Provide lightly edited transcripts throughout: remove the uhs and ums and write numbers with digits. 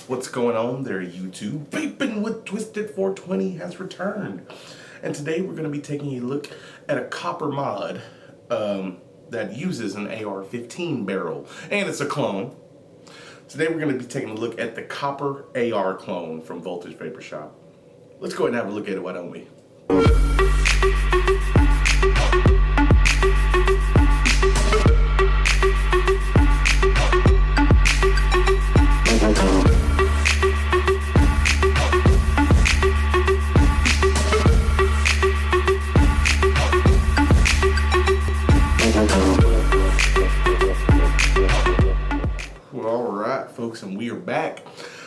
What's going on there, YouTube? Vaping with Twisted420 has returned. And today we're going to be taking a look at a copper mod that uses an AR-15 barrel. And it's a clone. Today we're going to be taking a look at the copper AR clone from Voltage Vapor Shop. Let's go ahead and have a look at it, why don't we? Alright folks, and we are back.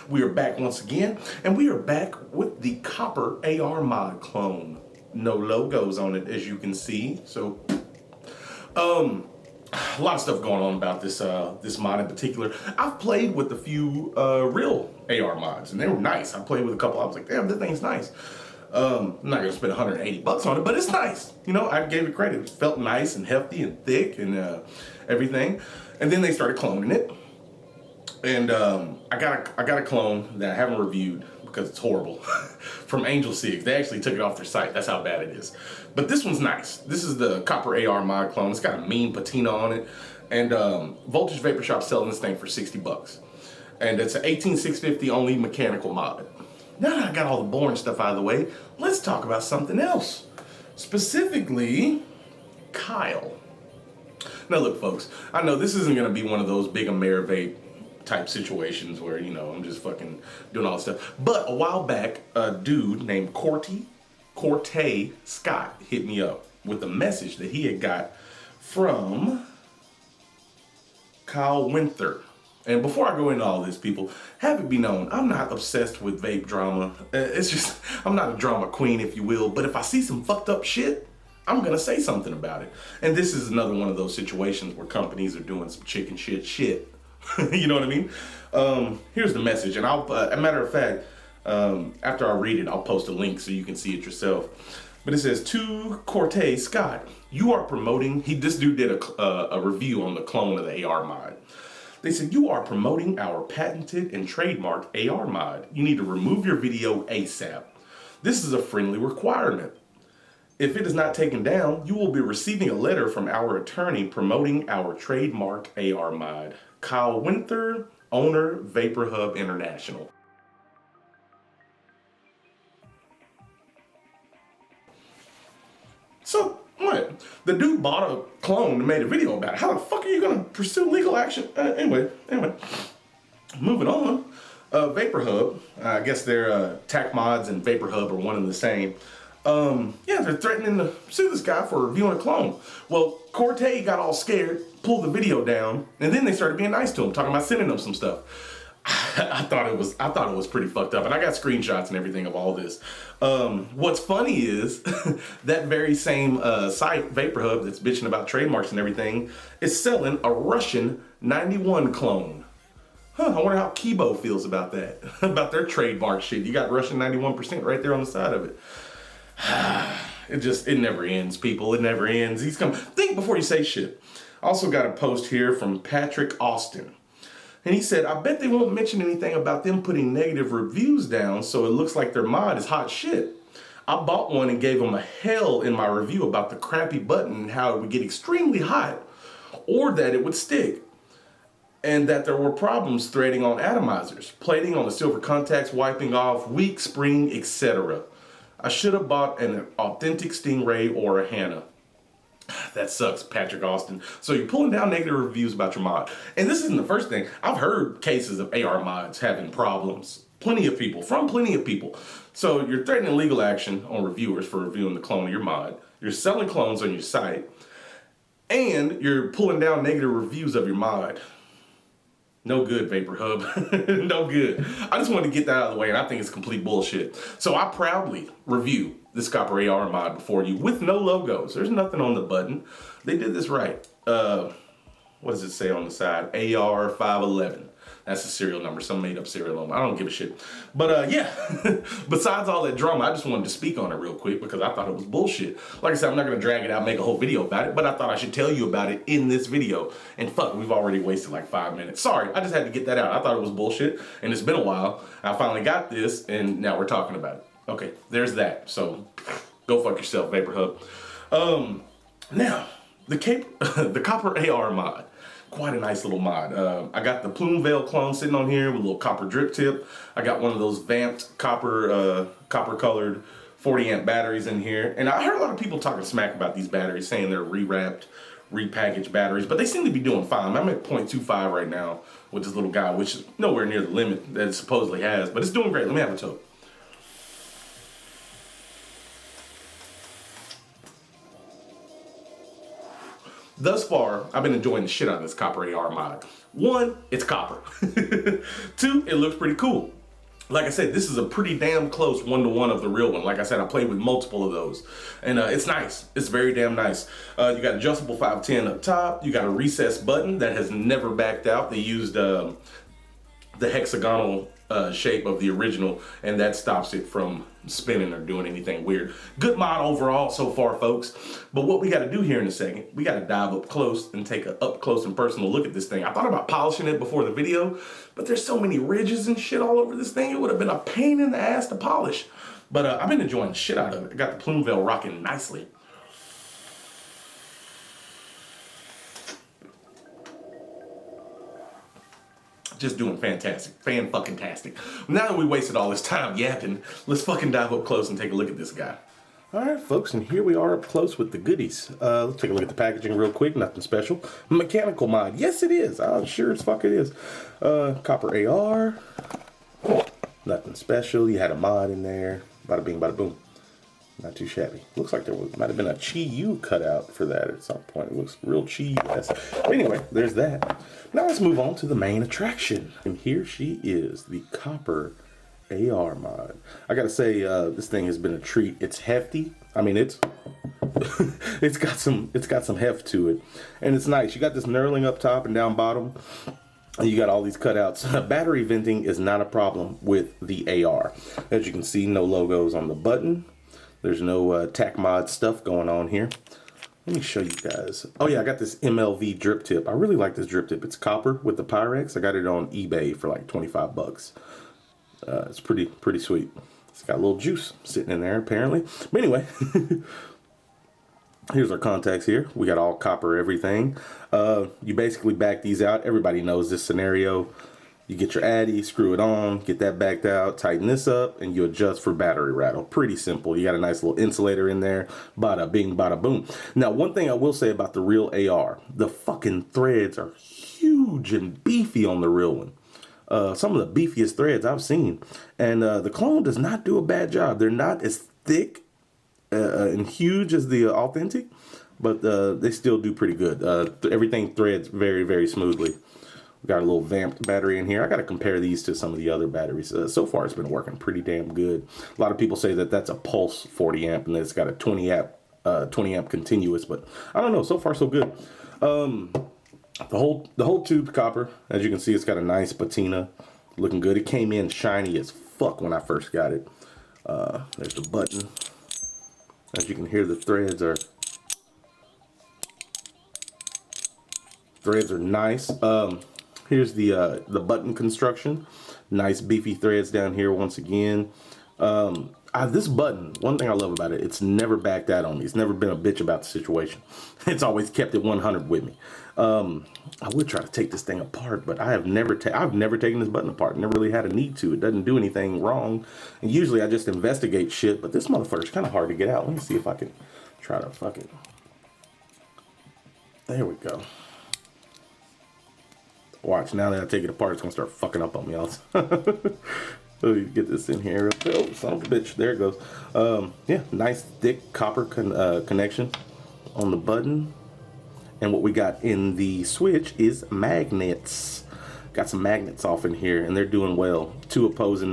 We are back once again, and we are back with the copper AR mod clone. No logos on it, as you can see. So a lot of stuff going on about this this mod in particular. I've played with a few real AR mods, and they were nice. I played with a couple. I was like, damn, this thing's nice. I'm not gonna spend 180 bucks on it, but it's nice. You know, I gave it credit. It felt nice and hefty and thick and everything. And then they started cloning it. And I got a clone that I haven't reviewed because it's horrible from Angel Sigs. They actually took it off their site. That's how bad it is. But this one's nice. This is the copper AR mod clone. It's got a mean patina on it. And Voltage Vapor Shop selling this thing for 60 bucks. And it's an 18650 only mechanical mod. Now that I got all the boring stuff out of the way, let's talk about something else. Specifically, Kyle. Now look folks, I know this isn't gonna be one of those big AmeriVape type situations where, you know, I'm just fucking doing all this stuff. But a while back, a dude named Corte Scott hit me up with a message that he had got from Kyle Winther. And before I go into all this, people, have it be known, I'm not obsessed with vape drama. It's just, I'm not a drama queen, if you will. But if I see some fucked up shit, I'm gonna say something about it. And this is another one of those situations where companies are doing some chicken shit. You know what I mean? Here's the message, and I'll, a matter of fact, after I read it, I'll post a link so you can see it yourself. But it says, to Corte Scott, you are promoting, this dude did a review on the clone of the AR mod. They said, you are promoting our patented and trademarked AR mod. You need to remove your video ASAP. This is a friendly requirement. If it is not taken down, you will be receiving a letter from our attorney promoting our trademark AR mod. Kyle Winther, owner, Vapor Hub International. So, what? The dude bought a clone and made a video about it. How the fuck are you gonna pursue legal action? Anyway, moving on. Vapor Hub, I guess their TAC mods and Vapor Hub are one and the same. Yeah, they're threatening to sue this guy for reviewing a clone. Well, Corte got all scared, pulled the video down, and then they started being nice to him, talking about sending him some stuff. I thought it was pretty fucked up, and I got screenshots and everything of all this. What's funny is that very same site, Vapor Hub, that's bitching about trademarks and everything, is selling a Russian 91 clone. Huh, I wonder how Kibo feels about that, about their trademark shit. You got Russian 91% right there on the side of it. It never ends, people. It never ends. Think before you say shit. Also got a post here from Patrick Austin. And he said, I bet they won't mention anything about them putting negative reviews down, so it looks like their mod is hot shit. I bought one and gave them a hell in my review about the crappy button and how it would get extremely hot, or that it would stick, and that there were problems threading on atomizers, plating on the silver contacts, wiping off, weak spring, etc. I should have bought an authentic Stingray or a Hannah. That sucks, Patrick Austin. So you're pulling down negative reviews about your mod. And this isn't the first thing. I've heard cases of AR mods having problems. From plenty of people. So you're threatening legal action on reviewers for reviewing the clone of your mod. You're selling clones on your site. And you're pulling down negative reviews of your mod. No good, Vapor Hub. No good. I just wanted to get that out of the way, and I think it's complete bullshit. So I proudly review this copper AR mod before you with no logos. There's nothing on the button. They did this right. what does it say on the side? AR511. That's the serial number, some made up serial number. I don't give a shit. But yeah, besides all that drama, I just wanted to speak on it real quick because I thought it was bullshit. Like I said, I'm not gonna drag it out, make a whole video about it, but I thought I should tell you about it in this video. And fuck, we've already wasted like 5 minutes. Sorry, I just had to get that out. I thought it was bullshit, and it's been a while. I finally got this, and now we're talking about it. Okay, there's that. So go fuck yourself, Vapor Hub. Now, the Copper AR mod. Quite a nice little mod. I got the Plume Veil clone sitting on here with a little copper drip tip. I got one of those vamped copper colored 40 amp batteries in here. And I heard a lot of people talking smack about these batteries, saying they're rewrapped, repackaged batteries, but they seem to be doing fine. I'm at 0.25 right now with this little guy, which is nowhere near the limit that it supposedly has, but it's doing great. Let me have a toke. Thus far, I've been enjoying the shit out of this Copper AR mod. One, it's copper. Two, it looks pretty cool. Like I said, this is a pretty damn close one-to-one of the real one. Like I said, I played with multiple of those. And it's nice. It's very damn nice. You got adjustable 510 up top. You got a recess button that has never backed out. They used the hexagonal shape of the original, and that stops it from spinning or doing anything weird. Good mod overall so far, folks. But what we got to do here in a second, we got to dive up close and take a up close and personal look at this thing. I thought about polishing it before the video, but there's so many ridges and shit all over this thing, it would have been a pain in the ass to polish. But I've been enjoying the shit out of it. I got the Plume Veil rocking nicely. Just doing fantastic. Fan-fucking-tastic. Now that we wasted all this time yapping, let's fucking dive up close and take a look at this guy. Alright folks, and here we are up close with the goodies. Let's take a look at the packaging real quick, nothing special. Mechanical mod, yes it is, sure as fuck it is. Copper AR, nothing special, you had a mod in there, bada bing bada boom. Not too shabby. Looks like there might have been a Chi-Yu cutout for that at some point. It looks real Chi-Yu-esque. Anyway, there's that. Now let's move on to the main attraction. And here she is, the Copper AR mod. I gotta say, this thing has been a treat. It's hefty. I mean, it's got some heft to it, and it's nice. You got this knurling up top and down bottom. And you got all these cutouts. Battery venting is not a problem with the AR. As you can see, no logos on the button. There's no tac mod stuff going on here. Let me show you guys. Oh yeah, I got this MLV drip tip. I really like this drip tip. It's copper with the Pyrex. I got it on eBay for like 25 bucks. It's pretty sweet. It's got a little juice sitting in there apparently. But anyway, here's our contacts here. We got all copper everything. You basically back these out. Everybody knows this scenario. You get your Addy, screw it on, get that backed out, tighten this up, and you adjust for battery rattle. Pretty simple. You got a nice little insulator in there. Bada bing, bada boom. Now, one thing I will say about the real AR, the fucking threads are huge and beefy on the real one. Some of the beefiest threads I've seen. And the clone does not do a bad job. They're not as thick and huge as the authentic, but they still do pretty good. Everything threads very, very smoothly. We got a little vamped battery in here. I got to compare these to some of the other batteries. So far, it's been working pretty damn good. A lot of people say that that's a Pulse 40 amp and that it's got a 20 amp continuous, but I don't know. So far, so good. The whole tube's copper. As you can see, it's got a nice patina, looking good. It came in shiny as fuck when I first got it. There's the button. As you can hear, the threads are nice. Here's the button construction. Nice beefy threads down here once again. This button, one thing I love about it, it's never backed out on me. It's never been a bitch about the situation. It's always kept it 100 with me. I would try to take this thing apart, but I've never taken this button apart. Never really had a need to. It doesn't do anything wrong. And usually I just investigate shit, but this motherfucker's kind of hard to get out. Let me see if I can try to fucking... There we go. Watch, now that I take it apart, it's gonna start fucking up on me else. Let me get this in here. Oh, son of a bitch. There it goes. Yeah, nice thick copper connection on the button. And what we got in the switch is magnets. Got some magnets off in here, and they're doing well. Two opposing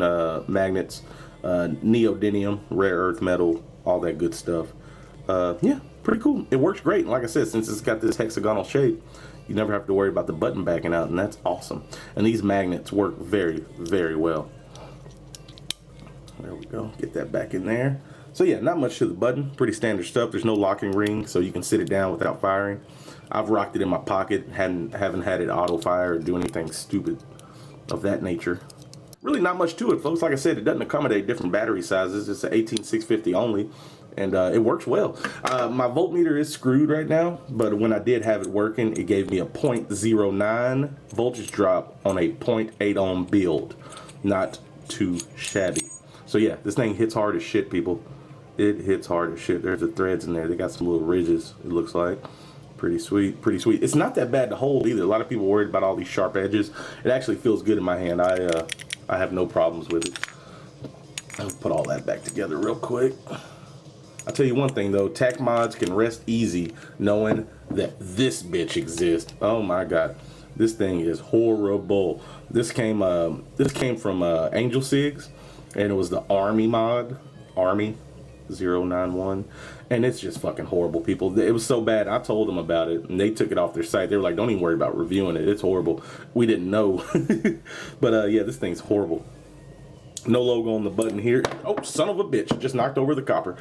magnets, neodymium, rare earth metal, all that good stuff. Yeah, pretty cool. It works great. Like I said, since it's got this hexagonal shape, You never have to worry about the button backing out, and that's awesome. And these magnets work very, very well. There we go. Get that back in there. So yeah, not much to the button. Pretty standard stuff. There's no locking ring, so you can sit it down without firing. I've rocked it in my pocket. Haven't had it auto fire or do anything stupid of that nature. Really not much to it, folks. Like I said, it doesn't accommodate different battery sizes. It's an 18650 only, and it works well. My voltmeter is screwed right now, but when I did have it working, it gave me a 0.09 voltage drop on a 0.8 ohm build. Not too shabby. So yeah, this thing hits hard as shit, people. It hits hard as shit. There's the threads in there. They got some little ridges, it looks like. Pretty sweet, pretty sweet. It's not that bad to hold either. A lot of people worried about all these sharp edges. It actually feels good in my hand. I have no problems with it. I'll put all that back together real quick. I'll tell you one thing though, tack mods can rest easy knowing that this bitch exists. Oh my god, this thing is horrible. This came from Angel Sigs, and it was the Army mod, Army 091, and it's just fucking horrible, people. It was so bad, I told them about it, and they took it off their site. They were like, don't even worry about reviewing it, it's horrible. We didn't know. But yeah, this thing's horrible. No logo on the button here. Oh, son of a bitch, just knocked over the copper.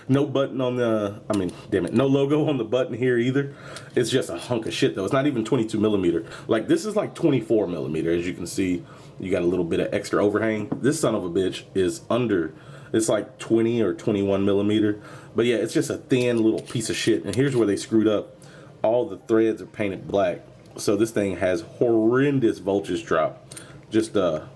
No button on the, I mean, damn it, no logo on the button here either. It's just a hunk of shit though. It's not even 22 millimeter. Like, this is like 24 millimeter. As you can see, you got a little bit of extra overhang. This son of a bitch is under, it's like 20 or 21 millimeter. But yeah, it's just a thin little piece of shit. And here's where they screwed up. All the threads are painted black. So this thing has horrendous voltage drop. Just a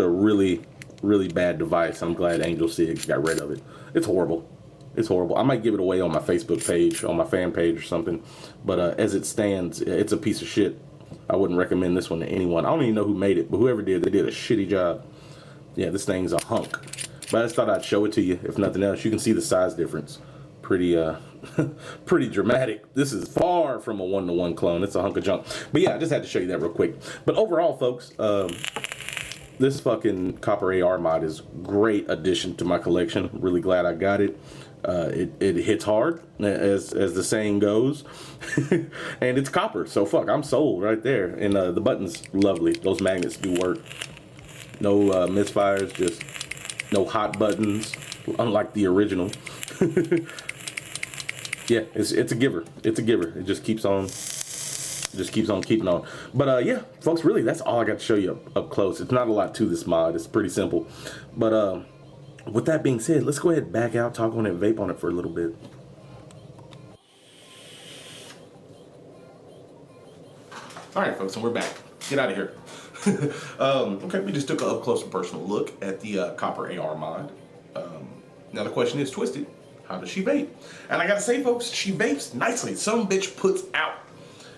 really, really bad device. I'm glad Angel Sigs got rid of it. It's horrible. It's horrible. I might give it away on my Facebook page, on my fan page or something. But as it stands, it's a piece of shit. I wouldn't recommend this one to anyone. I don't even know who made it, but whoever did, they did a shitty job. Yeah, this thing's a hunk. But I just thought I'd show it to you, if nothing else. You can see the size difference. Pretty pretty dramatic. This is far from a one-to-one clone. It's a hunk of junk. But yeah, I just had to show you that real quick. But overall, folks, this fucking copper AR mod is great addition to my collection. Really glad I got it. It hits hard, as the saying goes, and it's copper. So fuck, I'm sold right there. And the button's lovely. Those magnets do work. No misfires, just no hot buttons, unlike the original. Yeah, it's a giver. It's a giver. It just keeps on. Just keeps on keeping on. But yeah, folks, really that's all I got to show you up close. It's not a lot to this mod. It's pretty simple. But with that being said, let's go ahead and back out, talk on it, vape on it for a little bit. All right, folks, and we're back. Get out of here. Okay, we just took an up close and personal look at the copper AR mod. Now the question is, Twisted, how does she vape? And I gotta say, folks, she vapes nicely. Some bitch puts out.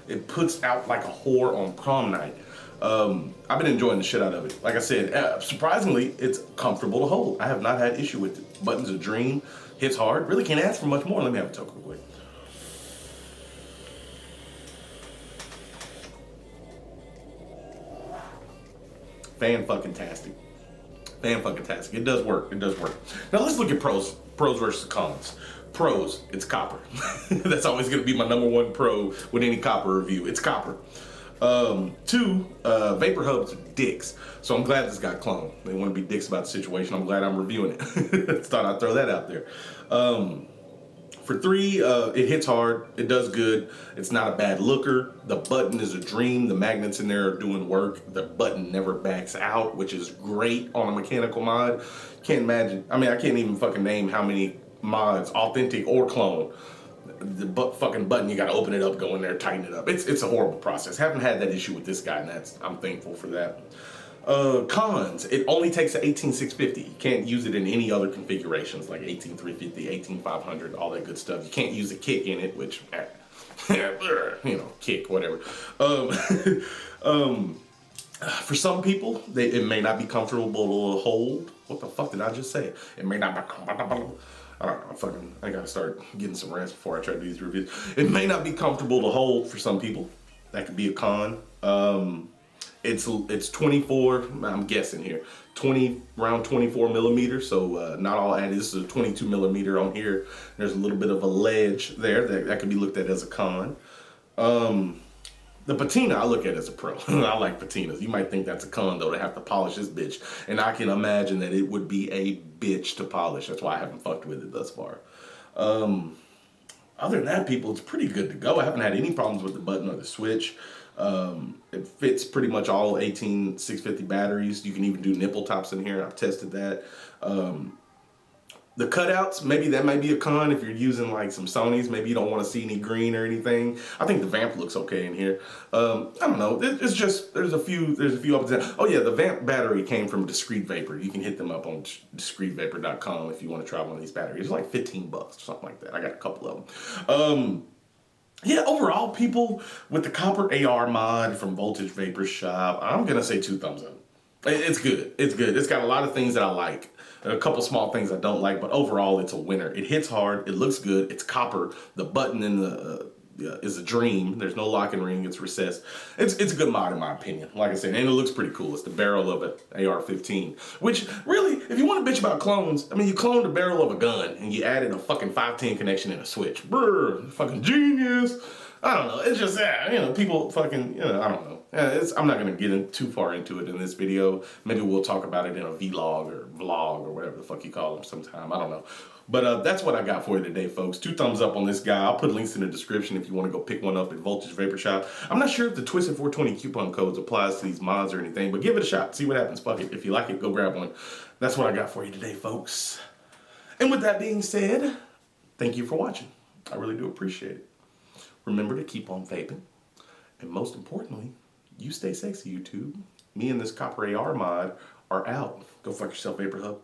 It puts out like a whore on prom night. I've been enjoying the shit out of it. Like I said, surprisingly, it's comfortable to hold. I have not had issue with it. Button's a dream, hits hard. Really can't ask for much more. Let me have a toke real quick. Fan-fucking-tastic. Fan-fucking-tastic. It does work. It does work. Now let's look at pros. Pros versus cons. Pros, it's copper. That's always going to be my number one pro with any copper review. It's copper. Two, vapor hubs are dicks. So I'm glad this got cloned. They want to be dicks about the situation. I'm glad I'm reviewing it. Thought I'd throw that out there. For three, it hits hard. It does good. It's not a bad looker. The button is a dream. The magnets in there are doing work. The button never backs out, which is great on a mechanical mod. Can't imagine. I mean, I can't even fucking name how many mods, authentic or clone. The fucking button, you gotta open it up, go in there, tighten it up. It's a horrible process. Haven't had that issue with this guy, and I'm thankful for that. Cons, it only takes an 18650. You can't use it in any other configurations like 18350, 18500, all that good stuff. You can't use a kick in it, which, you know, kick, whatever. For some people, it may not be comfortable to hold. What the fuck did I just say? It may not be comfortable. I don't know, I gotta start getting some rest before I try to do these reviews. It may not be comfortable to hold for some people. That could be a con. It's 24, I'm guessing here, around 24 millimeters, so not all added. This is a 22 millimeter on here. There's a little bit of a ledge there that could be looked at as a con. The patina I look at as a pro. I like patinas. You might think that's a con though to have to polish this bitch. And I can imagine that it would be a bitch to polish. That's why I haven't fucked with it thus far. Other than that, people, it's pretty good to go. I haven't had any problems with the button or the switch. It fits pretty much all 18 650 batteries. You can even do nipple tops in here. I've tested that. The cutouts, maybe that might be a con if you're using like some Sonys. Maybe you don't want to see any green or anything. I think the Vamp looks okay in here. I don't know. It's just there's a few up and down. Oh yeah, the Vamp battery came from Discreet Vapor. You can hit them up on discreetvapor.com if you want to try one of these batteries. It's like $15 or something like that. I got a couple of them. Yeah, overall, people, with the copper AR mod from Voltage Vapor Shop, I'm gonna say 2 thumbs up. It's good. It's good. It's got a lot of things that I like. A couple small things I don't like, but overall, it's a winner. It hits hard. It looks good. It's copper. The button in the is a dream. There's no locking ring. It's recessed. It's a good mod in my opinion. Like I said, and it looks pretty cool. It's the barrel of an AR-15, which really, if you want to bitch about clones, I mean, you cloned the barrel of a gun and you added a fucking 510 connection and a switch. Brr, fucking genius. I don't know. It's just, people fucking, I don't know. I'm not going to get in too far into it in this video. Maybe we'll talk about it in a vlog or whatever the fuck you call them sometime. I don't know. But that's what I got for you today, folks. 2 thumbs up on this guy. I'll put links in the description if you want to go pick one up at Voltage Vapor Shop. I'm not sure if the Twisted420 coupon codes applies to these mods or anything, but give it a shot. See what happens. Fuck it. If you like it, go grab one. That's what I got for you today, folks. And with that being said, thank you for watching. I really do appreciate it. Remember to keep on vaping. And most importantly, you stay sexy, YouTube. Me and this copper AR mod are out. Go fuck yourself, Vapor Hub.